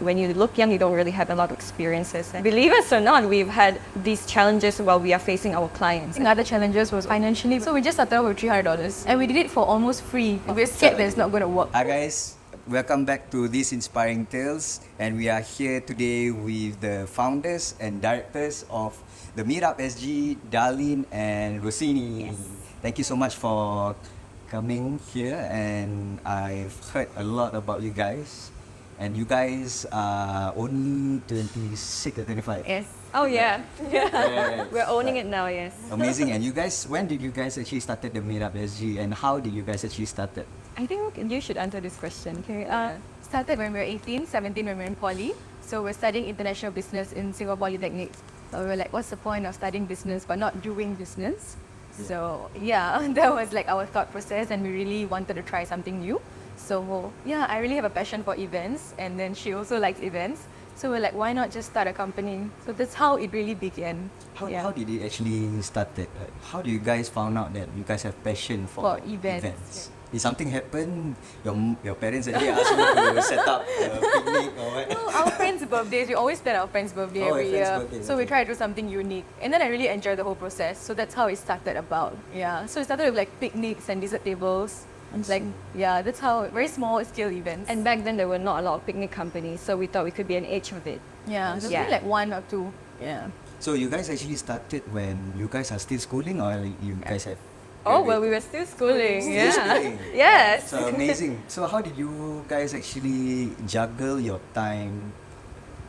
when you look young, you don't really have a lot of experiences. And believe us or not, we've had these challenges while we are facing our clients. Another challenges was financially. So we just started with $300 and we did it for almost free. We're scared that it's not going to work. Hi guys, welcome back to These Inspiring Tales, and we are here today with the founders and directors of TheMeetUpSG, Darlene and Rosini. Yes. Thank you so much for coming here, and I've heard a lot about you guys. And you guys are only 26 or 25. Yes. Oh yeah. We're owning it now, yes. Amazing. And you guys, when did you guys actually started the TheMeetUpSG, and how did you guys actually started? I think you should answer this question. Okay. Started when we were 18, 17 when we were in poly. So we're studying international business in Singapore Polytechnic. So we were like, what's the point of studying business but not doing business? So yeah, that was like our thought process, and we really wanted to try something new. So yeah, I really have a passion for events, and then she also likes events. So we're like, why not just start a company? So that's how it really began. How did it actually started? How do you guys found out that you guys have passion for events? Did something happen? Your parents actually asked you to set up a picnic or what? No, our friends' birthdays. We always plan our friends' birthday every year. Birthday, so we try to do something unique. And then I really enjoyed the whole process. So that's how it started about. Yeah. So it started with like picnics and dessert tables. Like, yeah, that's how, very small scale events. And back then there were not a lot of picnic companies, so we thought we could be an edge of it. Yeah, there's only like one or two. Yeah. So you guys actually started when you guys are still schooling, or you guys have? Oh, well, we were still schooling. Still schooling. Yes. So amazing. So how did you guys actually juggle your time?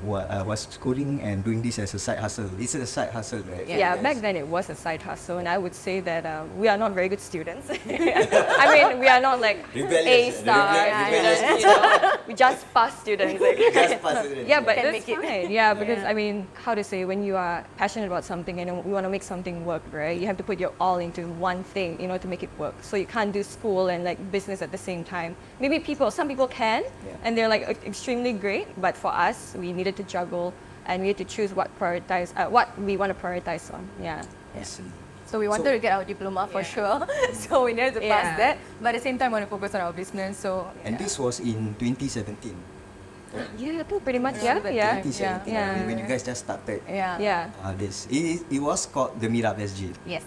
Was schooling and doing this as a side hustle? It's a side hustle, right? Yeah, back then it was a side hustle, and I would say that we are not very good students. I mean, we are not like A stars. We just pass students. Just pass students. Yeah, but Can that's make it. fine. Yeah, because I mean, how to say, when you are passionate about something and we want to make something work, right? You have to put your all into one thing in order to make it work. So you can't do school and like business at the same time. Maybe some people can, and they're like extremely great. But for us, we needed to juggle, and we had to choose what we want to prioritize on. Yeah. Yes. So we wanted to get our diploma for sure. So we needed to pass that. But at the same time, we want to focus on our business. So And this was in 2017. Yeah, I think pretty much. Yeah. 2017. Yeah. When you guys just started. Yeah. It was called TheMeetUpSG. Yes.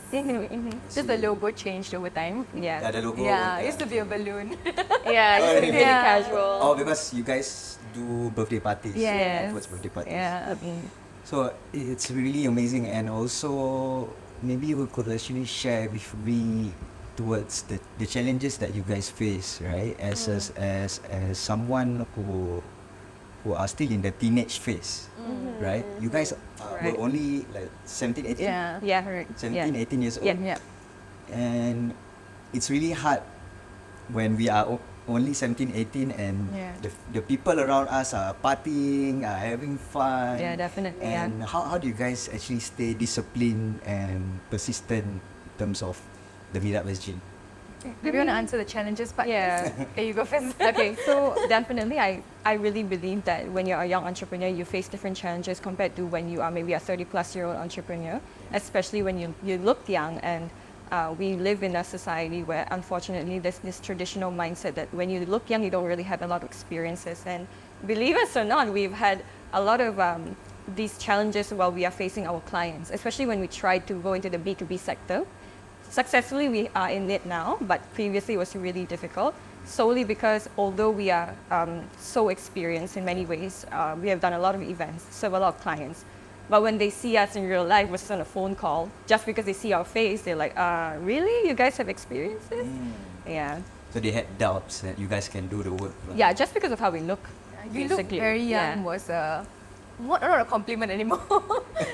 Just the logo changed over time. Yeah. The logo. Yeah, it used to be a balloon. Yeah, it used to be really Yeah. casual. Oh, because you guys do birthday parties. Yes. What's birthday parties? Yeah. So it's really amazing, and also maybe we could actually share with me towards the challenges that you guys face, right? As someone who are still in the teenage phase, right? You guys were only like 17, 18? Yeah, correct. 17, 18 years old. Yeah. And it's really hard when we are only 17, 18 and the people around us are partying, are having fun. Yeah, definitely. And how do you guys actually stay disciplined and persistent in terms of TheMeetUpSG? Do you want to answer the challenges part? Yeah. Okay, you go first. Okay, so definitely I really believe that when you're a young entrepreneur, you face different challenges compared to when you are maybe a 30-plus-year-old entrepreneur, especially when you look young. And we live in a society where, unfortunately, there's this traditional mindset that when you look young, you don't really have a lot of experiences. And believe us or not, we've had a lot of these challenges while we are facing our clients, especially when we tried to go into the B2B sector. Successfully, we are in it now, but previously it was really difficult, solely because although we are so experienced in many ways, we have done a lot of events, serve a lot of clients. But when they see us in real life versus on a phone call, just because they see our face, they're like, really? You guys have experiences? Yeah. So they had doubts that you guys can do the work. Right? Yeah, just because of how we look. You look very young was not a compliment anymore.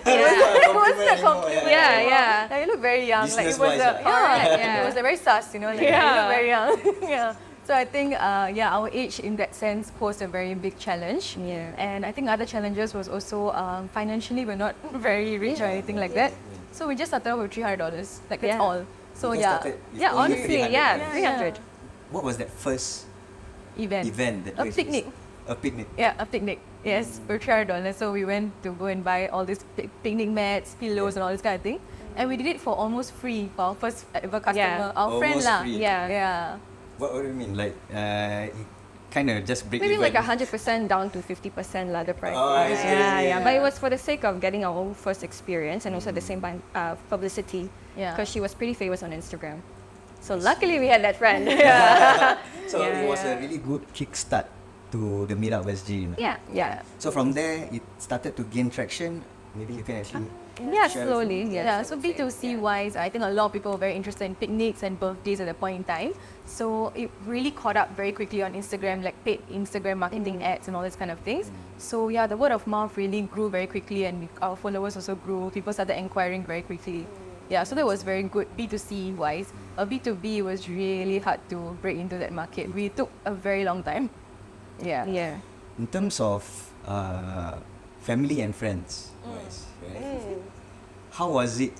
It wasn't a compliment. Yeah. Like, you look very young. Like it was Business-wise, it was a very sus, you know. Like, you look very young. Yeah. So I think, our age in that sense posed a very big challenge. Yeah. And I think other challenges was also financially we're not very rich or anything like that. So we just started off with $300. Like that's all. So Honestly, 300. What was that first event that a picnic. A picnic. Yeah, a picnic. Yes, for $300. So we went to go and buy all these picnic mats, pillows, and all this kind of thing. And we did it for almost free for our first ever customer, our friend Almost lah. free. Yeah. What do you mean? Like kind of just break Maybe even? like 100% down to 50% the price. Oh, I see, yeah. yeah. But it was for the sake of getting our own first experience and also at the same time publicity. Yeah. Because she was pretty famous on Instagram. So luckily we had that friend. yeah. So Yeah, it was yeah. a really good kickstart to the MeetUpSG. You know? Yeah. So from there, it started to gain traction. Maybe you can actually. Yeah, share with slowly. me. Yes, Yeah, I so would say. B2C wise, I think a lot of people were very interested in picnics and birthdays at that point in time. So it really caught up very quickly on Instagram, like paid Instagram marketing ads and all these kind of things. So yeah, the word of mouth really grew very quickly and our followers also grew. People started inquiring very quickly. Yeah, so that was very good B2C wise. B2B was really hard to break into that market. We took a very long time. Yeah. Yeah. In terms of family and friends, right? How was it?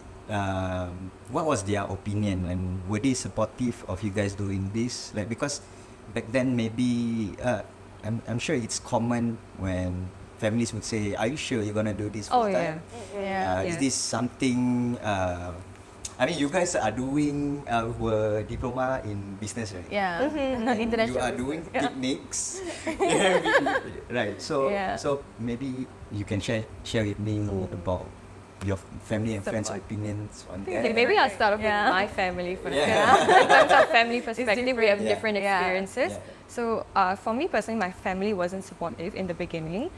What was their opinion, and were they supportive of you guys doing this? Like, because back then maybe I'm sure it's common when families would say, "Are you sure you're gonna do this full Oh yeah. time? Yeah. Is Yeah. this something?" I mean, you guys are doing were diploma in business, right? Yeah. International. You are doing picnics, right? So, Yeah. so maybe you can share with me about your family and friends' Support. opinions on Okay, that. maybe I'll start off Yeah. with my family first. Yeah. In terms of family perspective, we have Yeah. different Yeah. experiences. Yeah. So for me personally, my family wasn't supportive in the beginning.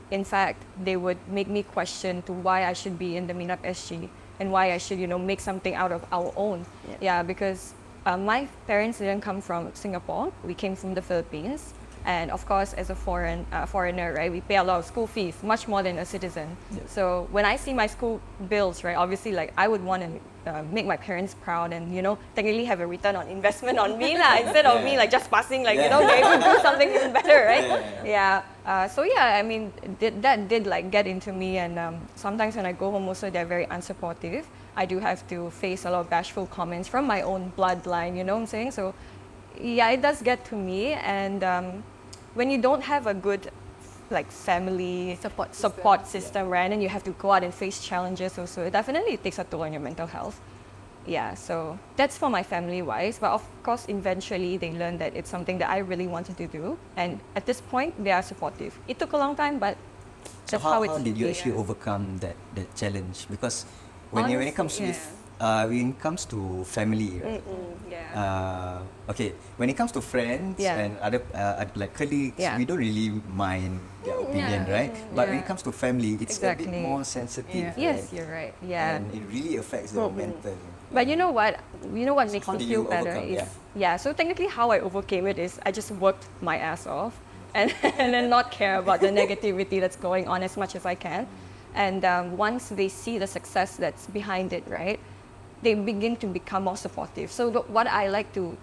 In fact, they would make me question to why I should be in the MeetUpSG and why I should, make something out of our own. Yeah, because my parents didn't come from Singapore. We came from the Philippines. And of course, as a foreigner, right, we pay a lot of school fees, much more than a citizen. Yeah. So when I see my school bills, right, obviously, like I would want to make my parents proud and technically have a return on investment on me lah, instead of me like just passing, like Yeah. they would do something even better, right? Yeah. So yeah, I mean, that did like get into me, and sometimes when I go home, also they're very unsupportive. I do have to face a lot of bashful comments from my own bloodline. You know what I'm saying? So yeah, it does get to me, and when you don't have a good like family support system, right, and you have to go out and face challenges also, it definitely takes a toll on your mental health. Yeah, so that's for my family wise, but of course eventually they learned that it's something that I really wanted to do, and at this point they are supportive. It took a long time, but So that's how it's did you actually yeah. overcome that challenge? Because when it comes Honestly, with when it comes to family, right? Okay, when it comes to friends Yeah. and other like colleagues, Yeah. we don't really mind their opinion, right? But when it Yeah. comes to family, it's a bit Exactly. more sensitive. Yeah. Yes, you're right. Yeah. And it really affects the mental. But you know what? Makes How me did feel you better overcome? is so technically how I overcame it is I just worked my ass off and and then not care about the negativity that's going on as much as I can. And once they see the success that's behind it, right, they begin to become more supportive. So what I like to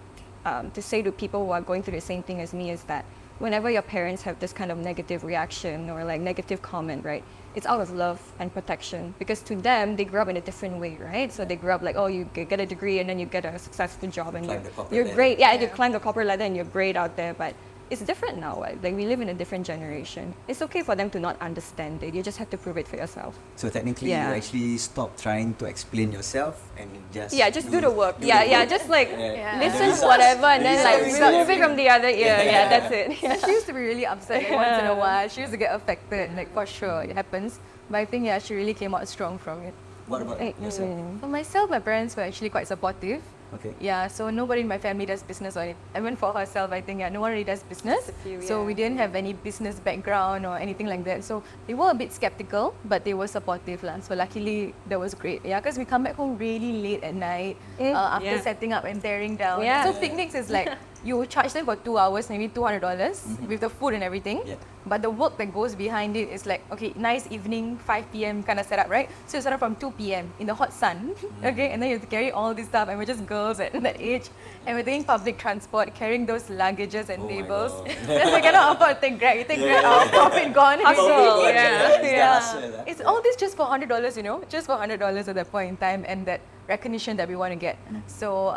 say to people who are going through the same thing as me is that whenever your parents have this kind of negative reaction or like negative comment, right, it's out of love and protection, because to them they grew up in a different way, right? So they grew up like, oh, you get a degree and then you get a successful job and Climb the corporate you're ladder. great. Yeah, you climb the corporate ladder and you're great out there, but it's different now. Right? Like we live in a different generation. It's okay for them to not understand it. You just have to prove it for yourself. So technically, Yeah. you actually stop trying to explain yourself and just Just do the work. Just like Yeah. listen The to whatever and results- then the like results remove it from the other ear. Yeah, that's it. Yeah. She used to be really upset like, once in a while. She used to get affected, like for sure, it happens. But I think she really came out strong from it. What about yourself? For myself, my parents were actually quite supportive. Okay. Yeah, so nobody in my family does business or anything. Even for herself, I think no one really does business. Just a few, So yeah. we didn't have any business background or anything like that. So they were a bit skeptical, but they were supportive lah. So luckily, that was great. Yeah, because we come back home really late at night after Yeah. setting up and tearing down. Yeah. So picnics is like you charge them for 2 hours, maybe $200 with the food and everything. Yeah. But the work that goes behind it is like, okay, nice evening, 5 p.m. kind of setup, right? So you start from 2 p.m. in the hot sun, okay? And then you have to carry all this stuff, and we're just girls at that age. And we're taking public transport, carrying those luggages and Oh my tables. God. Because we cannot afford to take Grab. You take Grab, our profit gone. Hustle, Yeah. It's all this just for $100, just for $100 at that point in time, and that recognition that we want to get. So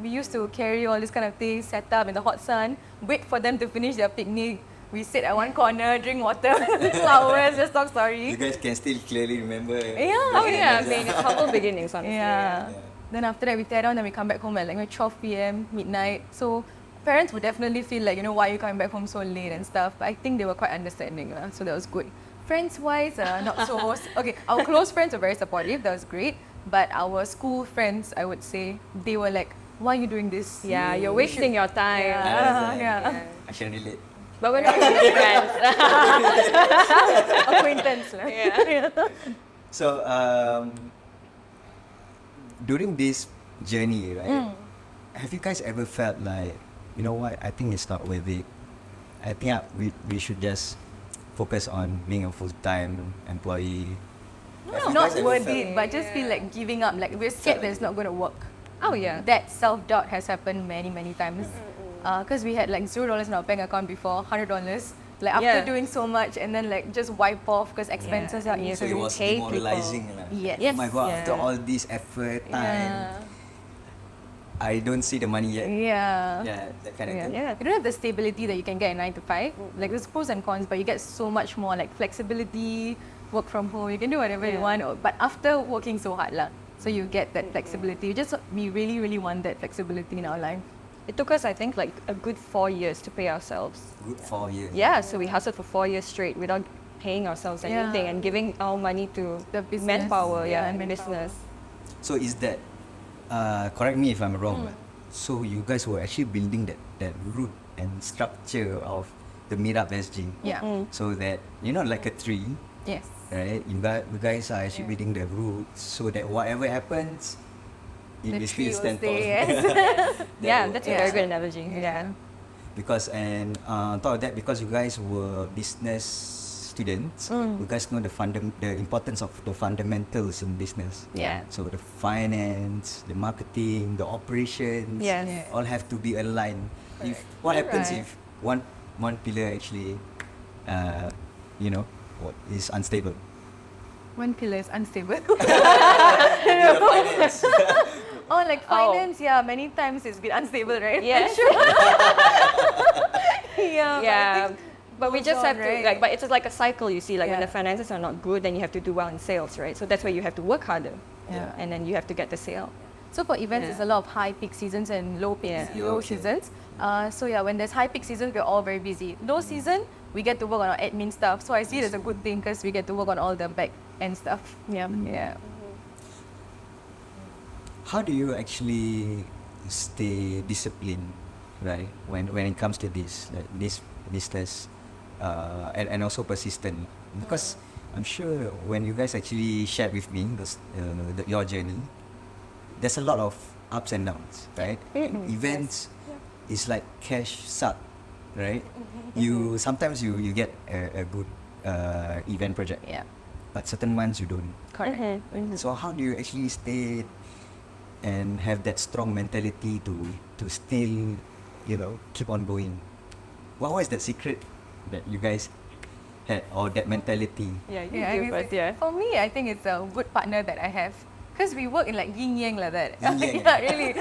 we used to carry all this kind of things, set up in the hot sun, wait for them to finish their picnic. We sit at one corner, drink water, flowers, just talk You stories. guys can still clearly remember. Yeah. Oh yeah, I mean, humble beginnings, honestly. Yeah. Then after that we tear down, then we come back home at like 12 p.m. midnight. So parents would definitely feel like, why are you coming back home so late and stuff. But I think they were quite understanding, so that was good. Friends-wise, not so... Okay, our close friends were very supportive. That was great. But our school friends, I would say, they were like, why are you doing this? Yeah, you're wasting your time. Yeah. I can relate. But we're not really friends. Acquaintance. Yeah. So during this journey, right? Have you guys ever felt like, you know what? I think it's not worth it. I think we should just focus on being a full-time employee. Have you Not guys ever worth felt- it, but just feel like giving up. Like we're scared that it's not going to work. Oh yeah. That self-doubt has happened many, many times. Because we had like $0 in our bank account before, $100. Like after Yeah. doing so much and then like just wipe off because expenses are Yeah. So it easily was paid. demoralizing. Yes. Oh my God, Yeah. after all this effort, time, Yeah. I don't see the money yet. Yeah. Yeah, that kind of thing. Yeah. You don't have the stability that you can get in 9 to 5. Like there's pros and cons, but you get so much more like flexibility, work from home, you can do whatever you want. But after working so hard lah, so you get that flexibility. We really, really want that flexibility in our life. It took us, I think, like a good 4 years to pay ourselves. Good 4 years. Yeah, so we hustled for 4 years straight without paying ourselves Yeah. anything and giving our money to The business. manpower, Yeah, and manpower. business. So is that, correct me if I'm wrong, so you guys were actually building that root and structure of the TheMeetUpSG. Yeah. So that, like a tree, Yes. right? You guys are actually building the roots so that whatever happens, it The will tree still will stand tall. stay, yes. Yeah, that's a Yeah. very good analogy. Yeah. Because on top of that, because you guys were business students, you guys know the importance of the fundamentals in business. Yeah. So the finance, the marketing, the operations, Yes. Yeah. all have to be aligned. If what happens Right. if one pillar actually, is unstable? One pillar is unstable. The finance. Oh, like finance, yeah, many times it's been unstable, right? Yes. Yeah. Yeah. But we goes just on, have to right? but it's like a cycle, you see. Like when Yeah. the finances are not good, then you have to do well in sales, right? So that's where you have to work harder. Yeah. And then you have to get the sale. So for events, Yeah. it's a lot of high peak seasons and low peak low Okay. seasons. So yeah, when there's high peak seasons, we're all very busy. Low season, we get to work on our admin stuff. So I see it as a good thing because we get to work on all the back end stuff. Yeah. Yeah. How do you actually stay disciplined, right? When it comes to this business, and also persistent? Because I'm sure when you guys actually shared with me your journey, there's a lot of ups and downs, right? Events is like cash suck, right? You sometimes you get a good event project, Yeah. but certain months you don't. Correct. So how do you actually stay and have that strong mentality to still, keep on going? What was the secret that you guys had, or that mentality? Yeah, you Yeah, do I first, guess yeah. For me, I think it's a good partner that I have. Because we work in like yin yang like that. Yin yang. Yeah, really.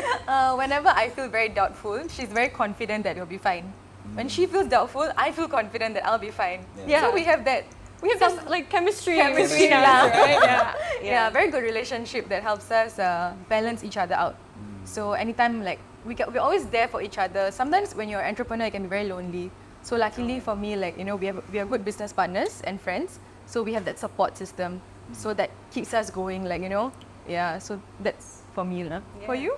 Whenever I feel very doubtful, she's very confident that it'll be fine. When she feels doubtful, I feel confident that I'll be fine. Yeah. So we have that. We have this like chemistry Chemistry, between yeah. us, right? Yeah. Yeah, very good relationship that helps us balance each other out. So anytime like we're always there for each other. Sometimes when you're an entrepreneur, it can be very lonely. So luckily for me, like we are good business partners and friends. So we have that support system. So that keeps us going. Like yeah. So that's for me, lah. For you?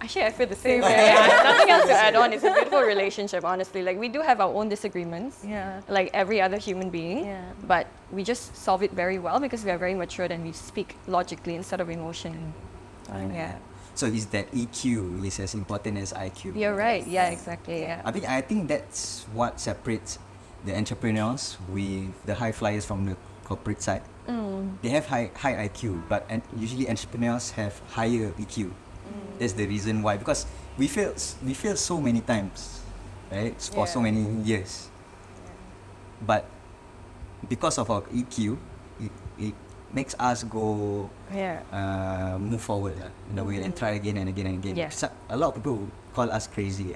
Actually, I feel the same way. Yeah, nothing else to add on. It's a beautiful relationship, honestly. Like, we do have our own disagreements, Yeah. like every other human being. Yeah. But we just solve it very well because we are very matured and we speak logically instead of emotion. Yeah. So is that EQ is as important as IQ? You're right. Yeah, exactly. Yeah. I think that's what separates the entrepreneurs with the high flyers from the corporate side. They have high IQ, but usually entrepreneurs have higher EQ. That's the reason why, because we fail so many times, right? For so many years. But because of our EQ, it makes us go Yeah. move forward in a way and try again and again and again. Yeah. A lot of people call us crazy.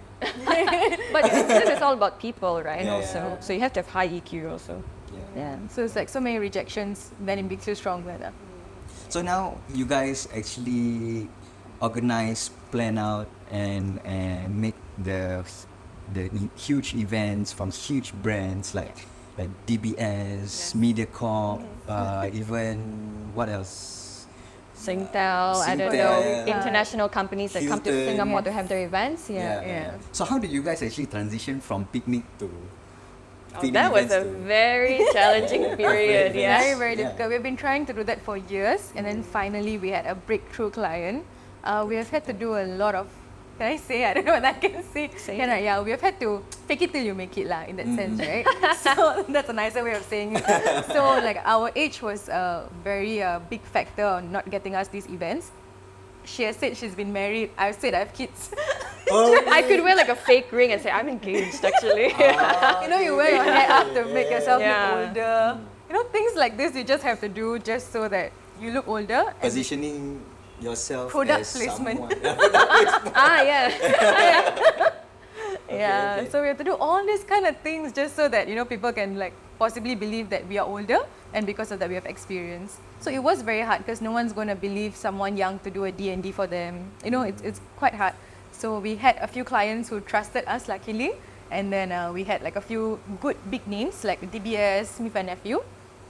But this is all about people, right? Yeah, Also, yeah. so you have to have high EQ also. Yeah. So it's like so many rejections, then it makes you stronger. Lah. So now you guys actually organize, plan out, and make the huge events from huge brands like DBS, MediaCorp, even what else? Singtel, I don't Singtel, know, international companies that come to Hilton. Singapore to have their events. Yeah. So how did you guys actually transition from picnic to picnic That was a events to- very challenging period. Very, Yeah. Very, very Yeah. difficult. We've been trying to do that for years, and then finally we had a breakthrough client. We have had to do a lot of, can I say? I don't know what I can say. Say Can it. I? Yeah, we have had to fake it till you make it lah, in that sense, right? So that's a nicer way of saying it. So like our age was a very big factor on not getting us these events. She has said she's been married. I've said I have kids. I could wear like a fake ring and say I'm engaged actually. You know, you wear your hair up to make yourself Yeah. look older. You know, things like this you just have to do just so that you look older. and positioning yourself Product as placement. someone. Product placement. Yeah. Yeah, okay. so we have to do all these kind of things just so that, you know, people can like possibly believe that we are older, and because of that we have experience. So it was very hard because no one's going to believe someone young to do a D&D for them. You know, it's quite hard. So we had a few clients who trusted us, luckily, and then we had like a few good big names like DBS, Smith and Nephew.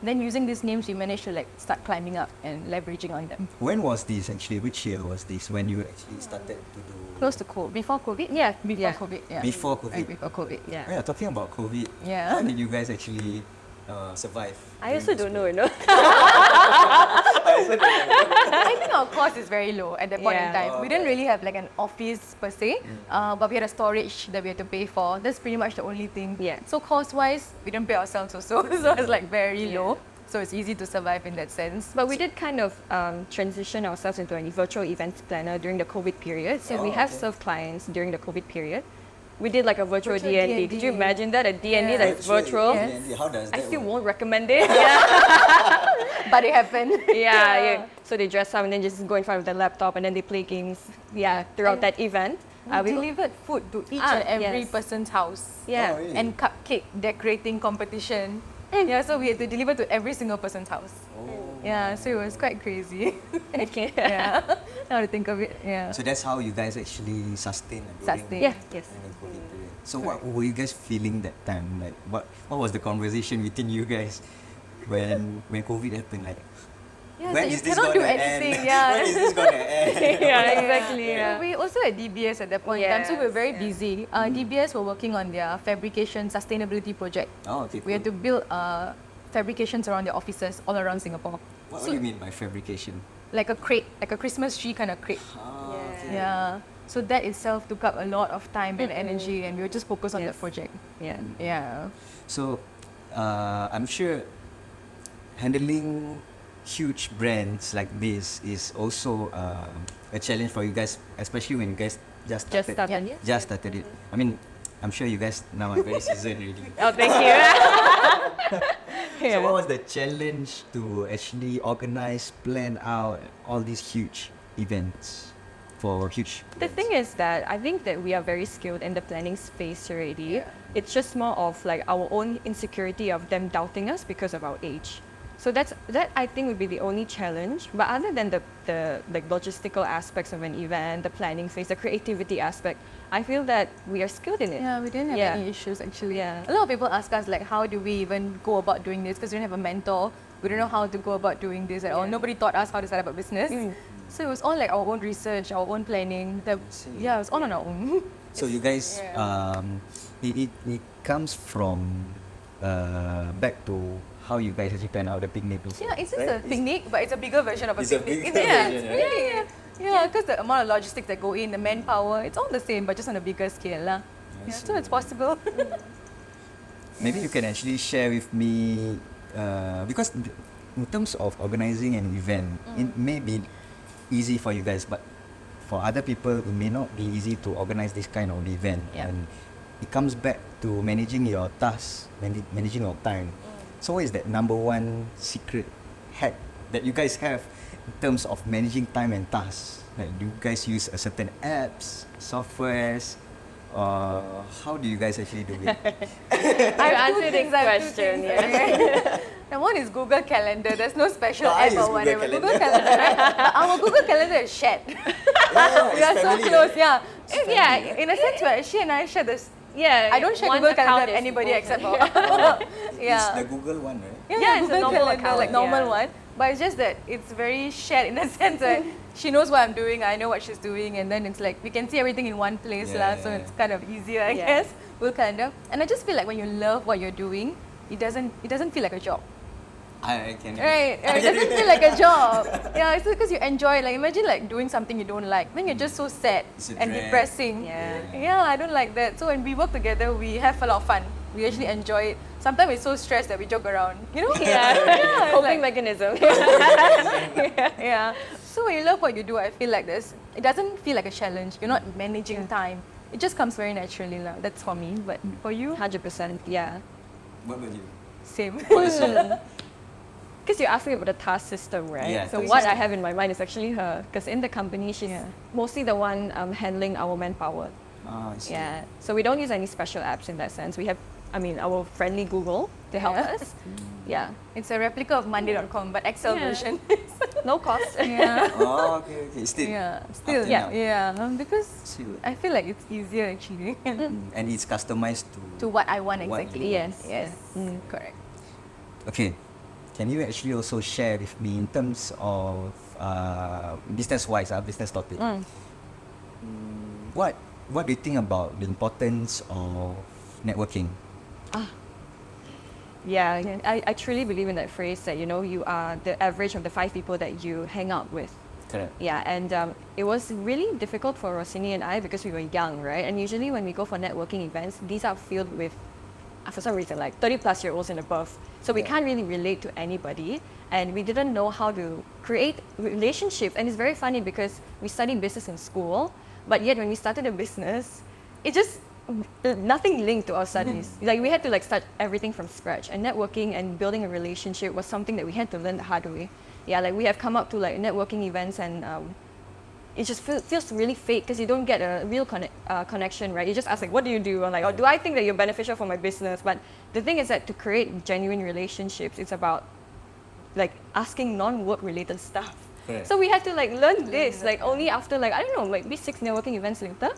Then using these names, we managed to like start climbing up and leveraging on them. When was this actually? Which year was this when you actually started to do? Close to COVID, before COVID? Yeah, Before yeah. COVID, yeah. Before COVID. Before COVID, Yeah. Oh yeah, talking about COVID. Yeah. How did you guys actually survive? I also don't know, you know. I think our cost is very low at that point in Yeah. time. We didn't really have like an office per se, but we had a storage that we had to pay for. That's pretty much the only thing. Yeah. So cost-wise, we didn't pay ourselves also, so it's like very Yeah. low. So it's easy to survive in that sense. But we did kind of transition ourselves into a virtual events planner during the COVID period. So we Oh, have okay. served clients during the COVID period. We did like a virtual Virtual D&D. Could you D&D. imagine that? A D&D Yeah. that's virtual? Yes. D&D, how does I that still work? won't recommend it. Yeah. But it happened. yeah. So they dress up and then just go in front of the laptop and then they play games. Yeah, throughout And that event. We delivered food to each Ah, and every yes. person's house. Yeah. Oh, really? And cupcake decorating competition. Yeah, so we had to deliver to every single person's house. Oh. Yeah, so it was quite crazy. Okay. Yeah, now to think of it, yeah. So that's how you guys actually sustain Sustain. Yeah. Yes. during the COVID period. So what were you guys feeling that time? Like what was the conversation between you guys when COVID happened? Like Yeah, when so you is this cannot do gonna anything, end? yeah. When is this gonna end? Yeah, exactly. Yeah. We also had DBS at that point in time, so we were very Yes, busy. DBS were working on their fabrication sustainability project. Oh, okay. We had to build fabrications around their offices all around Singapore. What do you mean by fabrication? Like a crate, like a Christmas tree kind of crate. Ah, okay. Yeah. So that itself took up a lot of time and energy, and we were just focused on that Yes. project. Yeah. Yeah. So I'm sure handling huge brands like this is also a challenge for you guys, especially when you guys just Just started. started. Yeah. Just started it. I mean, I'm sure you guys now are very seasoned already. Oh, thank you. So what was the challenge to actually organize, plan out all these huge events for huge The thing is that I think that we are very skilled in the planning space already. It's just more of like our own insecurity of them doubting us because of our age. So that I think would be the only challenge. But other than the like logistical aspects of an event, the planning phase, the creativity aspect, I feel that we are skilled in it. Yeah, we didn't have Yeah. any issues actually. Yeah. A lot of people ask us like, how do we even go about doing this? Because we don't have a mentor. We don't know how to go about doing this at all. Yeah. Nobody taught us how to set up a business. Mm. So it was all like our own research, our own planning. Yeah, it was all on our own. So you guys, it comes from back to how you guys actually plan out the picnic. Also, Yeah, it's just right? a picnic, but it's a bigger version of a It's a picnic. bigger yeah, version, right? really, yeah, because the amount of logistics that go in, the manpower, it's all the same, but just on a bigger scale, lah. Yeah, so it's possible. Maybe you can actually share with me because in terms of organizing an event, it may be easy for you guys, but for other people, it may not be easy to organize this kind of event. Yeah. And it comes back to managing your tasks, managing your time. So what is that number one secret hack that you guys have in terms of managing time and tasks? Like, do you guys use a certain apps, softwares, or how do you guys actually do it? I've answered this question. Yeah. And one is Google Calendar. There's no special No, I app use or Google whatever. Calendar. Google Calendar, right? But our Google Calendar is shared. We are so close, yeah. Yeah, in a sense, where she and I share this. Yeah, I don't share one Google Calendar account with is anybody Google. except for It's yeah. the Google one, right? Yeah, it's a Google normal Calendar, account, like normal yeah. one. But it's just that it's very shared in the sense that she knows what I'm doing, I know what she's doing, and then it's like we can see everything in one place, Yeah, so yeah, it's kind of easier, I Yeah. guess. Google Calendar, and I just feel like when you love what you're doing, it doesn't feel like a job. I can. Right, it doesn't feel like a job. Yeah, it's because you enjoy it. Like imagine like doing something you don't like, then you're just so sad It's a and drag. depressing. Yeah. Yeah, I don't like that. So when we work together, we have a lot of fun. We actually enjoy it. Sometimes we're so stressed that we joke around. You know? Yeah, coping like- mechanism. Yeah. So when you love what you do, I feel like it doesn't feel like a challenge. You're not managing time. It just comes very naturally. That's for me. But for you, 100%, yeah. What about you? same. Because you asked me about the task system, right? Yeah, So task what system. I have in my mind is actually her. Because in the company, she's mostly the one handling our manpower. Ah, I see. Yeah. So we don't use any special apps in that sense. We have, our friendly Google to help Yeah. us. Yeah. It's a replica of Monday.com, but Excel Yeah. version. No cost. Yeah. Oh, okay. Still. Yeah, still, Up till now. yeah, because Still. I feel like it's easier actually And it's customized to what I want What exactly. you want. Yes, correct. Okay. Can you actually also share with me in terms of business-wise, business topic? What do you think about the importance of networking? Yeah, I truly believe in that phrase that, you are the average of the 5 people that you hang out with. Correct. Yeah, and it was really difficult for Rosini and I because we were young, right? And usually when we go for networking events, these are filled with, for some reason, like 30-plus-year-olds and above. So we Yeah. can't really relate to anybody, and we didn't know how to create relationships. And it's very funny because we studied business in school, but yet when we started a business, it just nothing linked to our studies. Like we had to start everything from scratch, and networking and building a relationship was something that we had to learn the hard way. Yeah, like we have come up to networking events, and it just feels really fake because you don't get a real connection, right? You just ask what do you do? And oh, do I think that you're beneficial for my business? But the thing is that to create genuine relationships, it's about asking non-work related stuff. Correct. So we had to learn this only after I don't know, maybe 6 networking events later.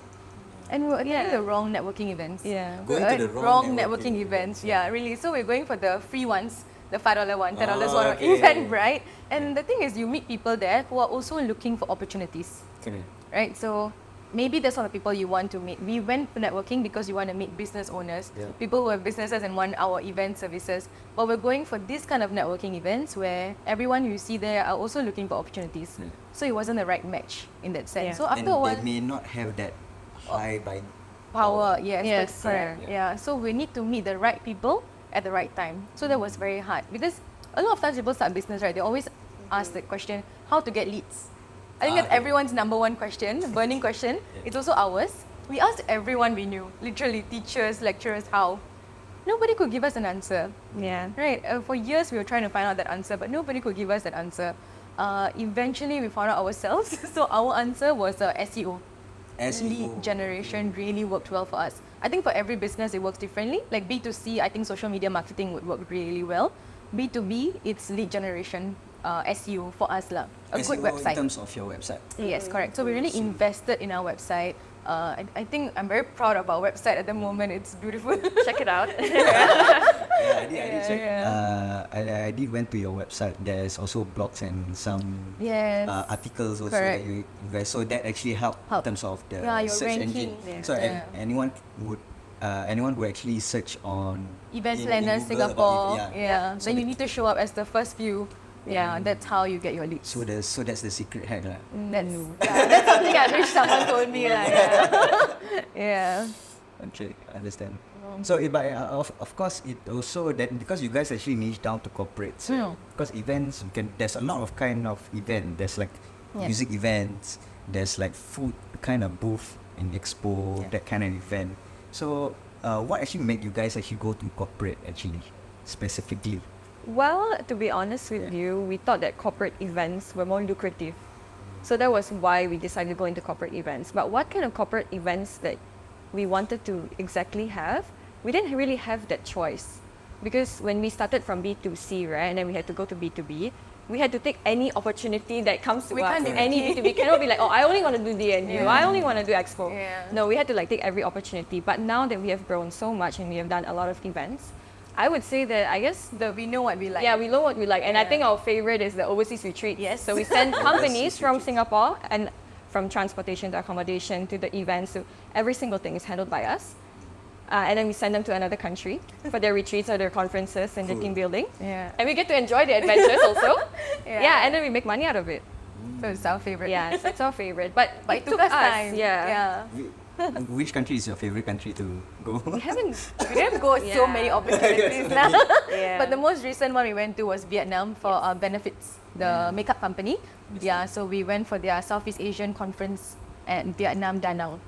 And we're attending Yeah. the wrong networking events. Yeah. Going to the wrong networking networking events. events. Yeah, really. So we're going for the free ones, the $5 one, $10 one okay. event, right? And the thing is, you meet people there who are also looking for opportunities. Correct. Right? So maybe that's not the people you want to meet. We went for networking because you want to meet business owners, Yeah. people who have businesses and want our event services. But we're going for this kind of networking events where everyone you see there are also looking for opportunities. Yeah. So it wasn't the right match in that sense. Yeah. So after And a while, they may not have that high buying power, yes, Yes, that's correct. yeah. Yeah, so we need to meet the right people at the right time. So that was very hard because a lot of times people start business, right? They always ask the question, how to get leads. I think that's Okay. everyone's number one question, burning question. Yeah. It's also ours. We asked everyone we knew, literally teachers, lecturers, how. Nobody could give us an answer. Yeah. Right, for years we were trying to find out that answer, but nobody could give us that answer. Eventually we found out ourselves. So our answer was SEO. Lead generation really worked well for us. I think for every business it works differently. Like B2C, I think social media marketing would work really well. B2B, it's lead generation, SEO for us lah. A good SEO website. in terms of your website. Yes, correct. So we really invested in our website. I think I'm very proud of our website at the moment. It's beautiful. Check it out. Yeah, I did check. Yeah. I did went to your website. There's also blogs and some Yes. articles also Correct. that you guys. So that actually helped in Help. terms of the Yeah, your search ranking. engine. Yeah. So Yeah. anyone who actually search on Event in planners Google about Singapore. it, Yeah. So Then you the- need to show up as the first few. Yeah, that's how you get your leads. So that's the secret hack lah. That's something I wish someone told me. Yeah. Okay, I understand. So, but of course, it also that because you guys actually niche down to corporates. Yeah. Because events, there's a lot of kind of event. There's Yeah. music events. There's food kind of booth in expo, Yeah. that kind of event. So, what actually made you guys actually go to corporate actually, specifically? Well, to be honest with you, we thought that corporate events were more lucrative. So that was why we decided to go into corporate events. But what kind of corporate events that we wanted to exactly have, we didn't really have that choice. because when we started from B2C, right, and then we had to go to B2B, we had to take any opportunity that comes to We us. can't be Any picky. B2B cannot be like, oh, I only want to do DNU, Yeah. I only want to do Expo. Yeah. No, we had to like take every opportunity. But now that we have grown so much and we have done a lot of events, I would say that I guess We know what we like. yeah, we know what we like. And I Yeah. think our favorite is the overseas retreat. Yes. So we send companies Overseas from retreats. Singapore, and from transportation to accommodation to the events, to every single thing is handled by us. And then we send them to another country for their retreats or their conferences and their Cool. team building. Yeah. And we get to enjoy the adventures also. Yeah. Yeah, and then we make money out of it. So it's our favorite. Yeah, it's our favorite. But But it took us time. Yeah. Which country is your favorite country to go? We haven't. We didn't go so Yeah. many opportunities now. Yeah. But the most recent one we went to was Vietnam for Benefits, the makeup company. Yeah, so we went for their Southeast Asian conference at Vietnam, Da Nang.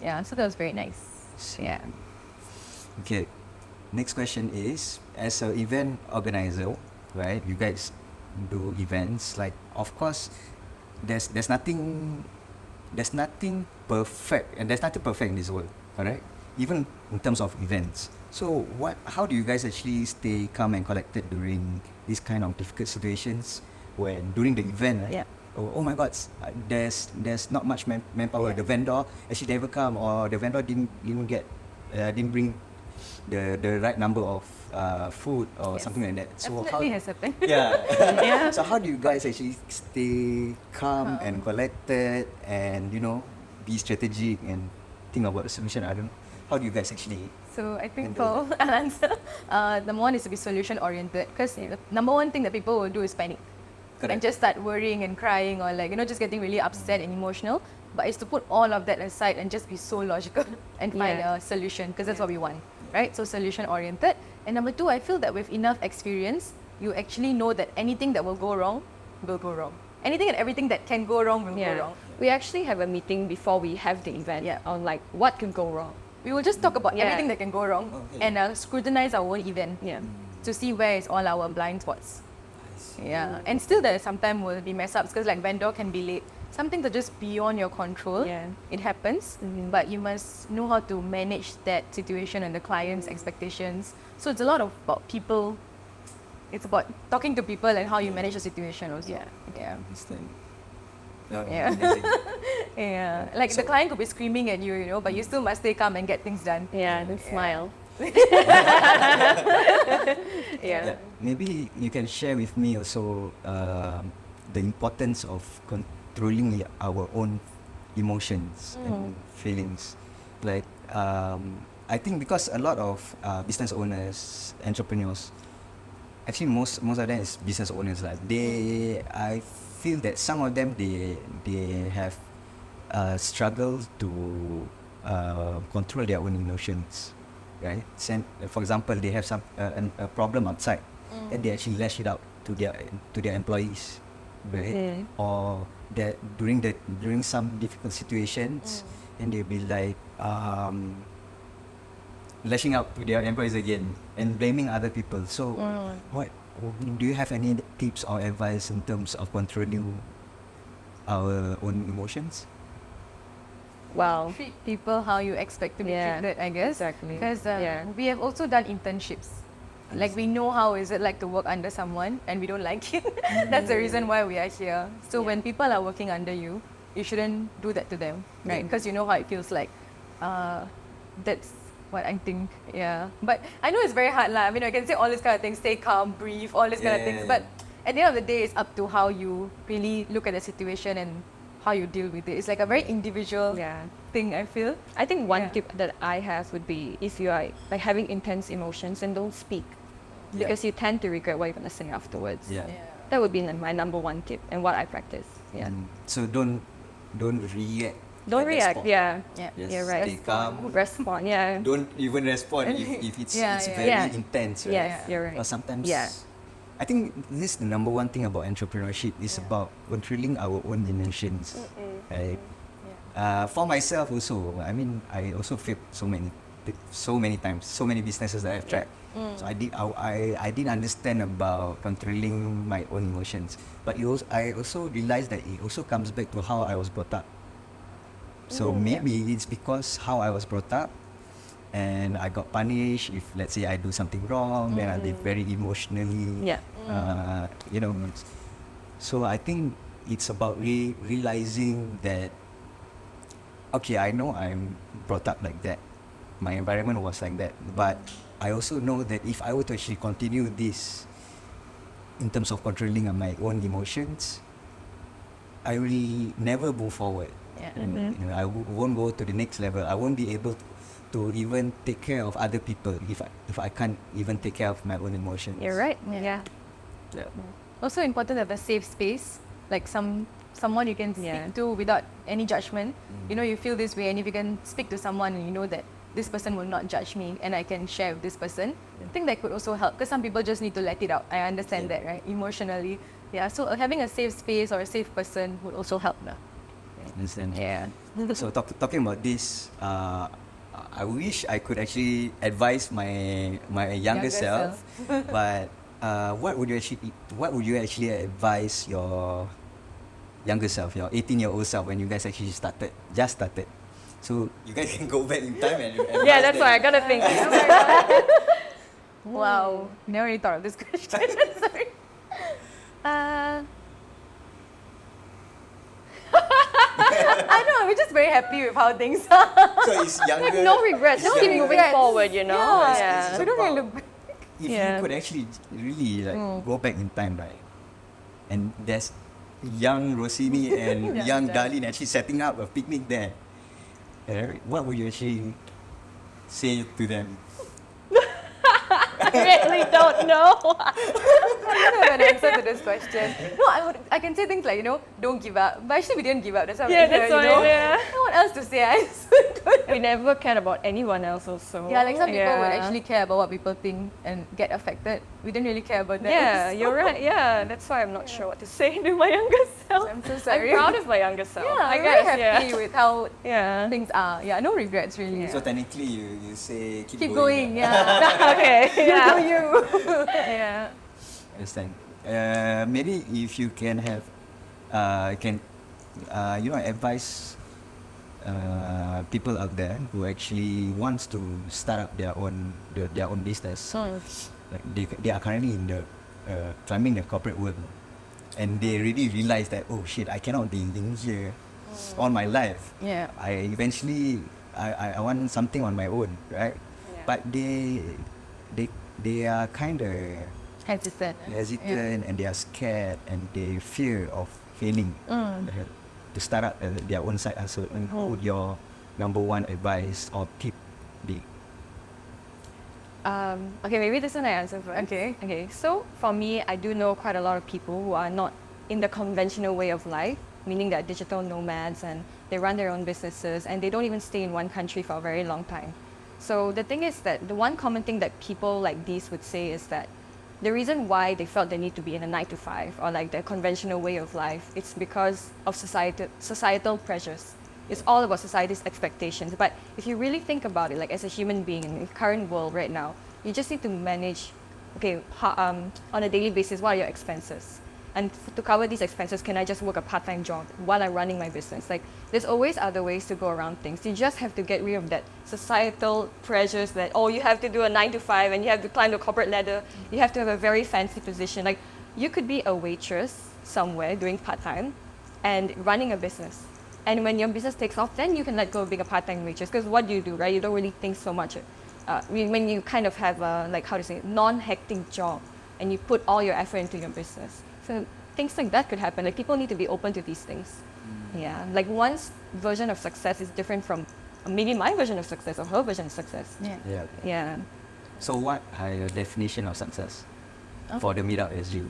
Yeah, so that was very nice. Yeah. Okay, next question is, as an event organizer, right? You guys do events, like of course, there's nothing perfect, and there's nothing perfect in this world, correct? Even in terms of events. So how do you guys actually stay calm and collected during these kind of difficult situations when during the event, right? Yeah. Oh my God, there's not much manpower. The vendor actually never come, or the vendor didn't bring the right number of food or Yes. something like that. So Definitely has happened. yeah. So how do you guys actually stay calm and collected, and be strategic and think about the solution? I don't know. How do you guys actually? So I think Handle for an answer, number one is to be solution oriented, because the number one thing that people will do is panic. And Correct. just start worrying and crying, or like just getting really upset and emotional. But it's to put all of that aside and just be so logical and find Yeah. a solution, because that's what we want, right? So solution oriented. And number two, I feel that with enough experience, you actually know that anything that will go wrong will go wrong. Anything and everything that can go wrong will go Yeah. wrong. We actually have a meeting before we have the event Yeah. on like what can go wrong. We will just talk about Yeah. everything that can go wrong Okay. and scrutinize our own event Yeah. to see where is all our blind spots. Yeah, and still there sometimes will be mess ups, because like vendor can be late. Some things are just beyond your control. Yeah. It happens, but you must know how to manage that situation and the client's expectations. So it's a lot about people. It's about talking to people and how you manage the situation also. Yeah. Yeah. Understand. Yeah. Amazing. Yeah. Like the client could be screaming at you, but you still must stay calm and get things done. Yeah, then smile. Yeah. Maybe you can share with me also the importance of controlling our own emotions and feelings. Like I think because a lot of business owners, entrepreneurs, actually most of them is business owners. Like I feel that some of them they have struggled to control their own emotions, right? For example, they have a problem outside, and they actually lash it out to their employees, right? Or that during some difficult situations, and they'll be like lashing out to their employees again and blaming other people. So, what do you have any tips or advice in terms of controlling our own emotions? Well, Treat people how you expect to be Yeah, treated, I guess. exactly. Because Yeah. we have also done internships. Like we know how is it like to work under someone, and we don't like it. That's the reason why we are here. So when people are working under you, you shouldn't do that to them, right? Because you know how it feels like. That's what I think. Yeah. But I know it's very hard, lah. I mean, I can say all these kind of things, stay calm, breathe, all these kind of things. But at the end of the day, it's up to how you really look at the situation and how you deal with it. It's like a very individual yeah. thing, I feel. I think one Yeah. tip that I have would be if you are like having intense emotions, then don't speak, because you tend to regret what you're gonna say afterwards. Yeah. That would be my number one tip and what I practice. Yeah. So don't react. Don't at that react. spot. Yeah. Yeah. Just You're right. stay calm. Respond. Yeah. Don't even respond if it's Yeah, it's yeah. very Yeah. intense, right? Yes, you're right. Or sometimes, Yeah. I think this is the number one thing about entrepreneurship is about controlling our own emotions, right? For myself also, I mean, I also failed so many times, so many businesses that I've tried. So I didn't understand about controlling my own emotions, but I also realized that it also comes back to how I was brought up. So maybe it's because how I was brought up, and I got punished if, let's say, I do something wrong, then I'll be very emotionally, Yeah. you know. So I think it's about realizing that, okay, I know I'm brought up like that, my environment was like that, but I also know that if I were to actually continue this in terms of controlling my own emotions, I will never move forward. Yeah. And, you know, I won't go to the next level. I won't be able to even take care of other people if I can't even take care of my own emotions. You're right. Yeah. Yeah. Also important to have a safe space, like someone you can speak Yeah. to without any judgment. You know, you feel this way, and if you can speak to someone and you know that this person will not judge me and I can share with this person, I think that could also help, because some people just need to let it out. I understand that, right? Emotionally. Yeah, so having a safe space or a safe person would also help. Understand? Yeah. So talking about this, I wish I could actually advise my younger self, but what would you actually advise your younger self, your 18-year-old self, when you guys actually just started? So you guys can go back in time and advise Yeah, that's them. why I gotta think. Wow. Never really thought of this question. Sorry. I know, we're just very happy with how things are. So it's younger. No regrets. it's Just keep younger- moving forward, you know? Yeah. It's We don't really about- look back. If Yeah. you could actually really go back in time, right? And there's young Rosini and young Darlene actually setting up a picnic there. What would you actually say to them? I really don't know. I don't have an answer to this question. No, I can say things like, don't give up. But actually we didn't give up. That's why Yeah, we're here, that's why, yeah. I don't know what else to say. We never cared about anyone else also. Yeah, like some people would actually care about what people think and get affected. We didn't really care about that. Yeah, you're right. Yeah, that's why I'm not sure what to say to my younger self. I'm so sorry. I'm proud of my younger self. Yeah, I I'm guess. very happy with how Yeah. things are. Yeah, no regrets really. So technically, you say Keep going, yeah. Okay. Yeah. Do you? Yeah. Understand. Maybe if you can have, advise people out there who actually wants to start up their own business. Like they are currently in the climbing the corporate world, and they really realize that, oh shit, I cannot be in here all my life. Yeah. I want something on my own, right? Yeah. But they are kind of Hesitant. hesitant and they are scared and they fear of failing to start up their own side hustle. And what would your number one advice or tip be? Okay, maybe this one I answer first. Okay, so for me, I do know quite a lot of people who are not in the conventional way of life, meaning they're digital nomads and they run their own businesses and they don't even stay in one country for a very long time. So the thing is that the one common thing that people like these would say is that the reason why they felt they need to be in a 9-to-5 or like the conventional way of life, it's because of societal pressures. It's all about society's expectations. But if you really think about it, like as a human being in the current world right now, you just need to manage, on a daily basis, what are your expenses? And to cover these expenses, can I just work a part-time job while I'm running my business? Like, there's always other ways to go around things. You just have to get rid of that societal pressures that, oh, you have to do a 9-to-5 and you have to climb the corporate ladder. You have to have a very fancy position. Like, you could be a waitress somewhere doing part-time and running a business. And when your business takes off, then you can let go of being a part-time waitress. Because what do you do, right? You don't really think so much. When you kind of have a, non-hectic job and you put all your effort into your business. So things like that could happen. Like, people need to be open to these things. Yeah, like one's version of success is different from maybe my version of success or her version of success. Yeah. Yeah. So what are your definition of success for the MeetUpSG?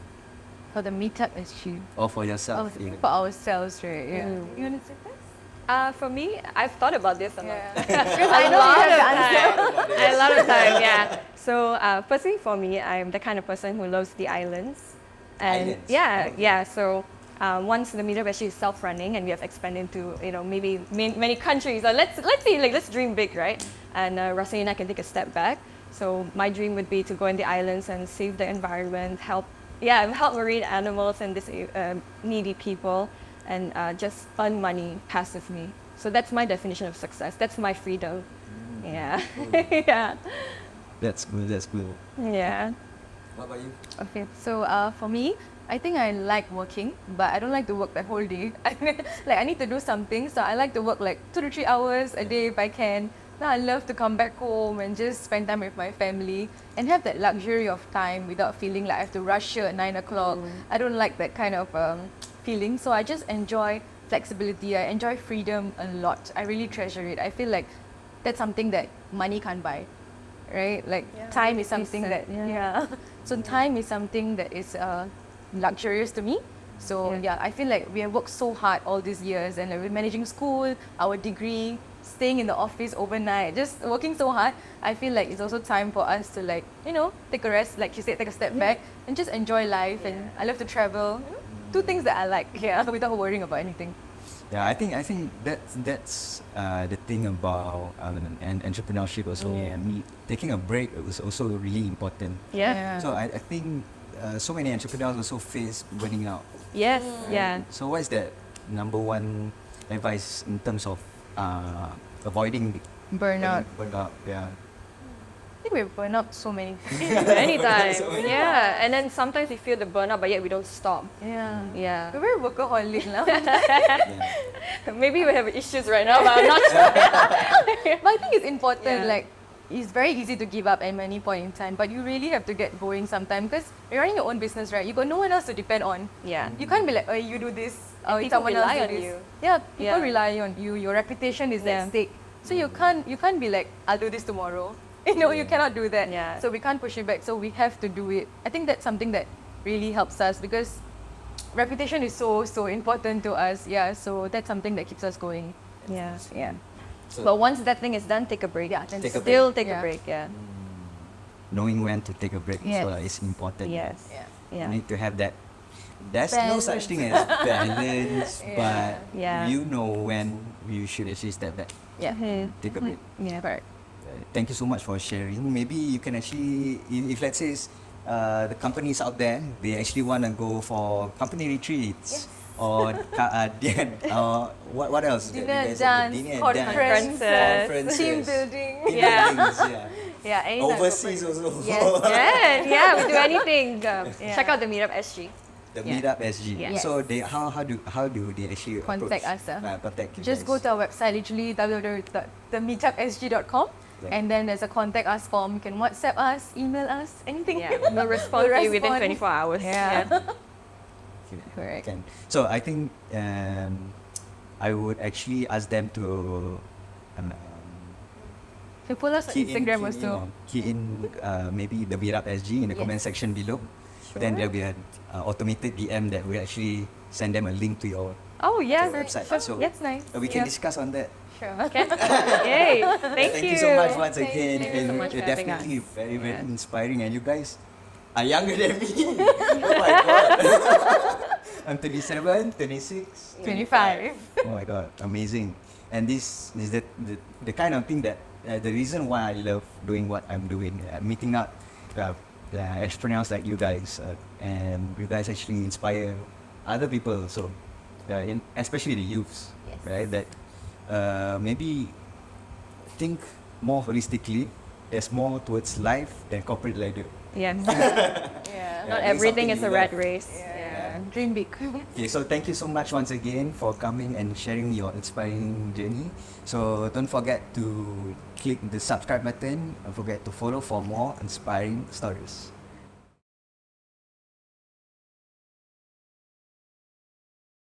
For the MeetUpSG. Or for yourself? For ourselves, right? Yeah. You want to say first? For me, I've thought about this a lot. Yeah. Because I know you have the answer. A lot of time, yeah. So personally for me, I'm the kind of person who loves the islands. And Islands. So once the MeetUpSG is self-running and we have expanded to maybe many countries, or let's dream big, right? And Rosini and I can take a step back. So my dream would be to go in the islands and save the environment, help marine animals and needy people, and just earn money passively. So that's my definition of success. That's my freedom. Yeah. Yeah. That's good. That's good. Yeah. What about you? Okay, so for me, I think I like working, but I don't like to work the whole day. Like I need to do something, so I like to work like 2 to 3 hours a day if I can. Now I love to come back home and just spend time with my family and have that luxury of time without feeling like I have to rush here at 9 o'clock. I don't like that kind of feeling, so I just enjoy flexibility. I enjoy freedom a lot. I really treasure it. I feel like that's something that money can't buy, right? Like time is something that So time is something that is luxurious to me. So I feel like we have worked so hard all these years, and like, we're managing school, our degree, staying in the office overnight, just working so hard. I feel like it's also time for us to like, take a rest, like you said, take a step back and just enjoy life. And I love to travel, do things that I like, without worrying about anything. Yeah, I think that's the thing about and entrepreneurship also. Taking a break was also really important. Yeah. So I think so many entrepreneurs also face burning out. Yes. Yeah. So what is that number one advice in terms of avoiding Burnout. burnout? Yeah. I think we've burned out so many. Anytime. Yeah. And then sometimes we feel the burnout, but yet we don't stop. Yeah. Yeah. We're very workaholic now. Yeah. Maybe we have issues right now, but I'm not sure. But I think it's important, Yeah. like, it's very easy to give up at any point in time, but you really have to get going sometime because you're running your own business, right? You got no one else to depend on. Yeah. You can't be like, oh, you do this, And or people someone rely else on do this. you. Yeah, people Yeah. rely on you. Your reputation is Yeah. at stake. So you can't be like, I'll do this tomorrow. You cannot do that. Yeah. So we can't push it back. So we have to do it. I think that's something that really helps us because reputation is so important to us. Yeah. So that's something that keeps us going. Yeah. Yeah. So But once that thing is done, take a break. Yeah. Then Take a Still take Yeah. a break. Yeah. knowing when to take a break Yes. so is important. Yes. Yeah. You Yeah. need to have that. There's no such thing as balance, but Yeah. you know when you should actually step back, Yeah. take a break. Yeah. Correct. Thank you so much for sharing. Maybe you can actually, if let's say the companies out there, they actually want to go for company retreats or what else? that you Dinner, guys have? dance, Dinner and conferences, conferences, team building. team Yeah. buildings, yeah. Yeah. anytime Overseas also. Yes. Yeah, we do anything. Check out the SG. The Yeah. MeetUpSG. Yes. So they how do they actually Contact approach, us, contact you Just guys? go to our website, literally www.TheMeetUpSG.com, Yeah. and then there's a contact us form. You can WhatsApp us, email us, anything. Yeah, we'll respond to you within respond. 24 hours. Yeah. Okay. Correct. Can. So I think I would actually ask them to You follow us on Instagram also. key in maybe the MeetUpSG in the Yes. comment section below. Then there'll be an automated DM that will actually send them a link to your Oh, yeah. website. Sure. So That's nice. we can Yeah. discuss on that. Sure. Okay. Yay. Thank you. you so much once Thank again. you And so much you're for having definitely us. very, very Yeah. inspiring. And you guys are younger than me. Oh my god. I'm 27, 26. 25. Oh my god, amazing. And this is the kind of thing that the reason why I love doing what I'm doing, meeting up entrepreneurs like you guys, and you guys actually inspire other people. So, especially the youths, Yes. right? That maybe think more holistically. There's more towards life than corporate ladder. Yes. Yeah. Not doing everything something is a you rat love. race. Yeah. Dream big. Okay, so thank you so much once again for coming and sharing your inspiring journey. So don't forget to click the subscribe button. Don't forget to follow for more inspiring stories.